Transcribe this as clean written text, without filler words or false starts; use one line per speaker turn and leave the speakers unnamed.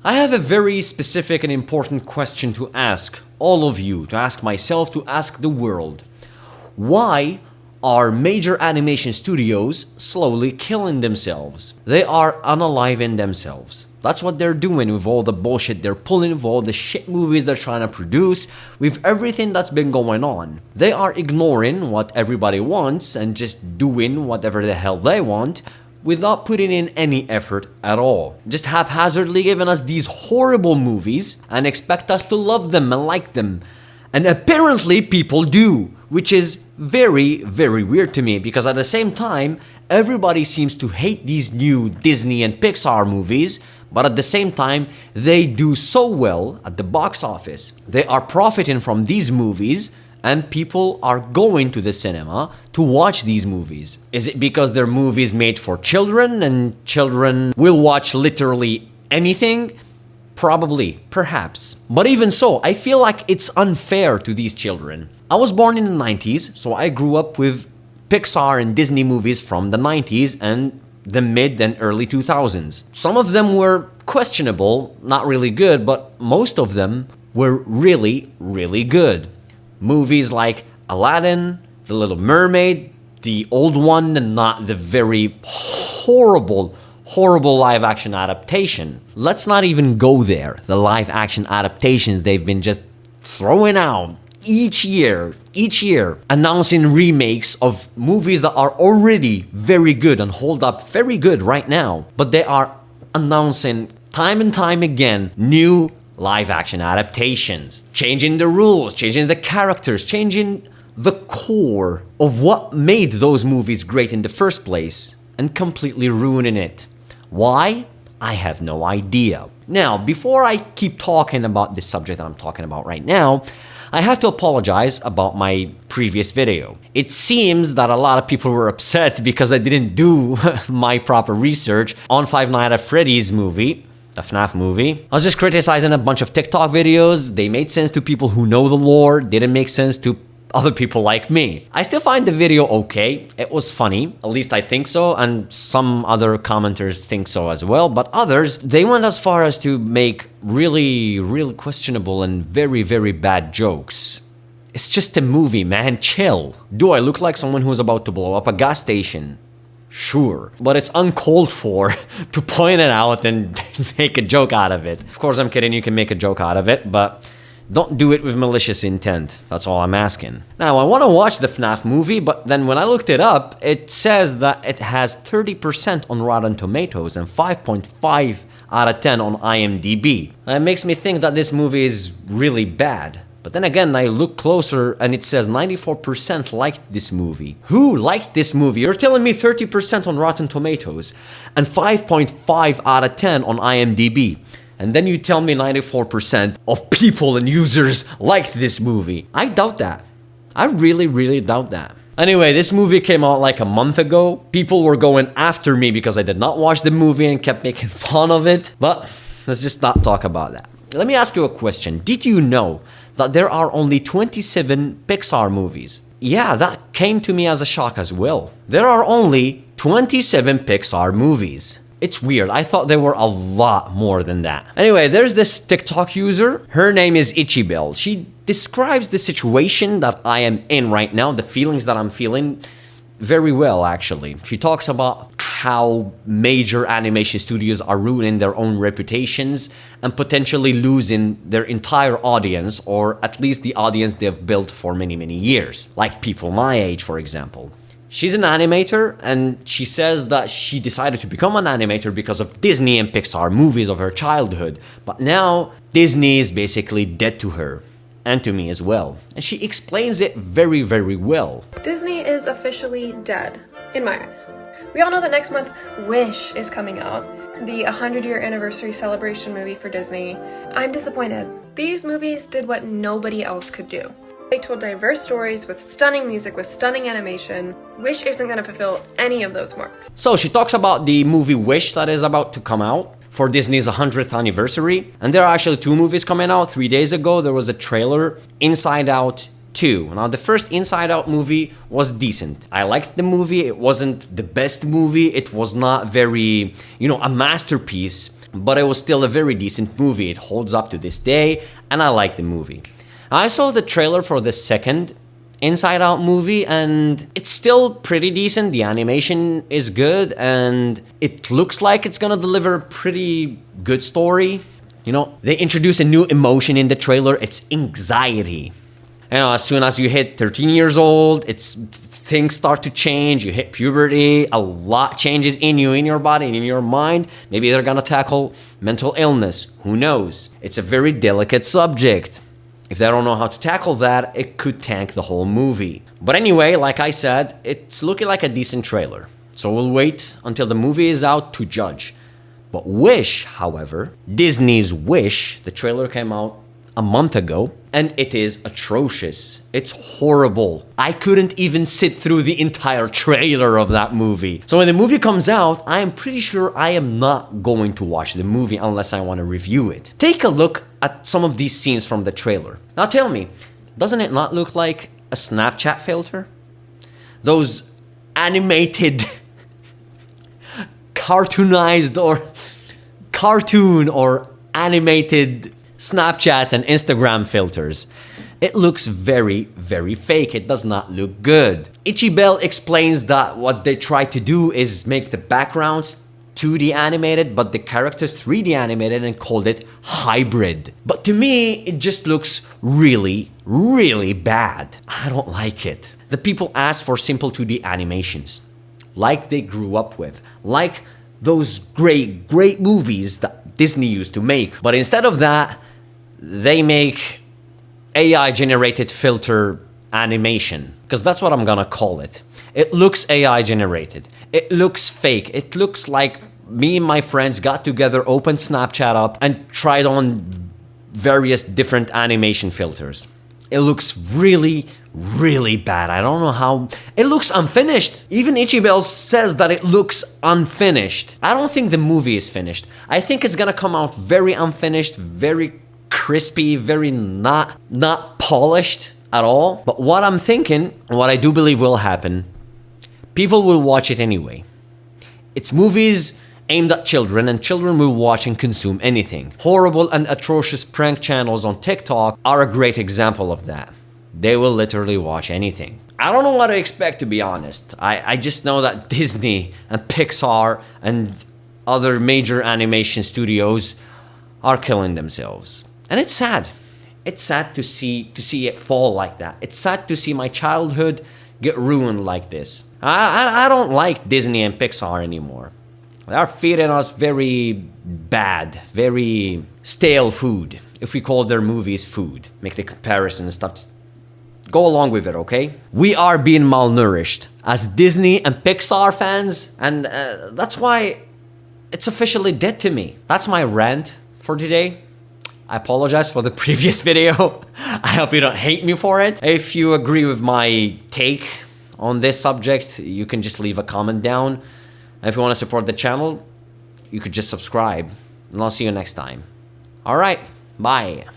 I have a very specific and important question to ask all of you, to ask myself, to ask the world. Why are major animation studios slowly killing themselves? They are unaliving themselves. That's what they're doing with all the bullshit they're pulling, with all the shit movies they're trying to produce, with everything that's been going on. They are ignoring what everybody wants and just doing whatever the hell they want without putting in any effort at all. Just haphazardly giving us these horrible movies and expect us to love them and like them. And apparently people do, which is very, very weird to me, because at the same time, everybody seems to hate these new Disney and Pixar movies, but at the same time, they do so well at the box office. They are profiting from these movies, and people are going to the cinema to watch these movies. Is it because they're movies made for children and children will watch literally anything? Probably, perhaps. But even so, I feel like it's unfair to these children. I was born in the 90s, so I grew up with Pixar and Disney movies from the 90s and the mid and early 2000s. Some of them were questionable, not really good, but most of them were really, really good. Movies like Aladdin, The Little Mermaid, the old one and not the very horrible live-action adaptation. Let's not even go there. The live-action adaptations they've been just throwing out each year, announcing remakes of movies that are already very good and hold up very good right now. But they are announcing time and time again new live-action adaptations, changing the rules, changing the characters, changing the core of what made those movies great in the first place, and completely ruining it. Why? I have no idea. Now, before I keep talking about this subject that I'm talking about right now, I have to apologize about my previous video. It seems that a lot of people were upset because I didn't do my proper research on Five Nights at Freddy's movie, the FNAF movie. I was just criticizing a bunch of TikTok videos. They made sense to people who know the lore, didn't make sense to other people like me. I still find the video okay. It was funny, at least I think so, and some other commenters think so as well, but others, they went as far as to make really questionable and very bad jokes. It's just a movie, man, chill. Do I look like someone who's about to blow up a gas station? Sure, but it's uncalled for to point it out and make a joke out of it. Of course, I'm kidding, you can make a joke out of it, but don't do it with malicious intent. That's all I'm asking. Now, I want to watch the FNAF movie, but then when I looked it up, it says that it has 30% on Rotten Tomatoes and 5.5 out of 10 on IMDb. That makes me think that this movie is really bad. But then again, I look closer and it says 94% liked this movie. Who liked this movie? You're telling me 30% on Rotten Tomatoes and 5.5 out of 10 on IMDb. And then you tell me 94% of people and users liked this movie. I doubt that. I really doubt that. Anyway, this movie came out like a month ago. People were going after me because I did not watch the movie and kept making fun of it. But let's just not talk about that. Let me ask you a question. Did you know that there are only 27 Pixar movies? Yeah, that came to me as a shock as well. There are only 27 Pixar movies. It's weird. I thought there were a lot more than that. Anyway, there's this TikTok user. Her name is Ichibel. She describes the situation that I am in right now, the feelings that I'm feeling, very well, actually. She talks about how major animation studios are ruining their own reputations and potentially losing their entire audience, or at least the audience they've built for many years. Like people my age, for example. She's an animator, and she says that she decided to become an animator because of Disney and Pixar movies of her childhood. But now, Disney is basically dead to her, and to me as well. And she explains it very well.
Disney is officially dead, in my eyes. We all know that next month, Wish is coming out, the 100-year anniversary celebration movie for Disney. I'm disappointed. These movies did what nobody else could do. They told diverse stories with stunning music, with stunning animation. Wish isn't going to fulfill any of those marks.
So she talks about the movie Wish that is about to come out for Disney's 100th anniversary. And there are actually two movies coming out. 3 days ago, there was a trailer, Inside Out 2. Now, the first Inside Out movie was decent. I liked the movie. It wasn't the best movie. It was not very, a masterpiece. but it was still a very decent movie. It holds up to this day, and I like the movie. I saw the trailer for the second Inside Out movie, and it's still pretty decent. The animation is good, and it looks like it's gonna deliver a pretty good story. You know, they introduce a new emotion in the trailer. It's anxiety. You know, as soon as you hit 13 years old, things start to change. You hit puberty, a lot changes in you, in your body, and in your mind. Maybe they're gonna tackle mental illness. Who knows? It's a very delicate subject. If they don't know how to tackle that, it could tank the whole movie. But anyway, like I said, it's looking like a decent trailer. So we'll wait until the movie is out to judge. But Wish, however, Disney's Wish, the trailer came out a month ago, and it is atrocious. It's horrible. I couldn't even sit through the entire trailer of that movie. So when the movie comes out, I am pretty sure I am not going to watch the movie unless I want to review it. Take a look at some of these scenes from the trailer. Now tell me, doesn't it not look like a Snapchat filter? Those animated, cartoonized or cartoon or animated Snapchat and Instagram filters. It looks very, very fake. It does not look good. Ichibel explains that what they try to do is make the backgrounds 2D animated, but the characters 3D animated, and called it hybrid. But to me, it just looks really, really bad. I don't like it. The people asked for simple 2D animations, like they grew up with, like those great, great movies that Disney used to make. But instead of that, they make AI generated filter animation, because that's what I'm gonna call it. It looks AI generated. It looks fake. It looks like me and my friends got together, opened Snapchat up, and tried on various different animation filters. It looks really, really bad. I don't know how. It looks unfinished. Even Ichibel says that it looks unfinished. I don't think the movie is finished. I think it's gonna come out very unfinished, very crispy, very not polished at all. But what I'm thinking, what I do believe will happen, people will watch it anyway. It's movies aimed at children, and children will watch and consume anything. Horrible and atrocious prank channels on TikTok are a great example of that. They will literally watch anything. I don't know what to expect, to be honest. I just know that Disney and Pixar and other major animation studios are killing themselves. And it's sad. It's sad to see it fall like that. It's sad to see my childhood get ruined like this. I don't like Disney and Pixar anymore. They are feeding us very bad, very stale food. If we call their movies food, make the comparison and stuff. Just go along with it, okay? We are being malnourished as Disney and Pixar fans, and that's why it's officially dead to me. That's my rant for today. I apologize for the previous video. I hope you don't hate me for it. If you agree with my take on this subject, you can just leave a comment down. And if you want to support the channel, you could just subscribe. And I'll see you next time. All right, bye.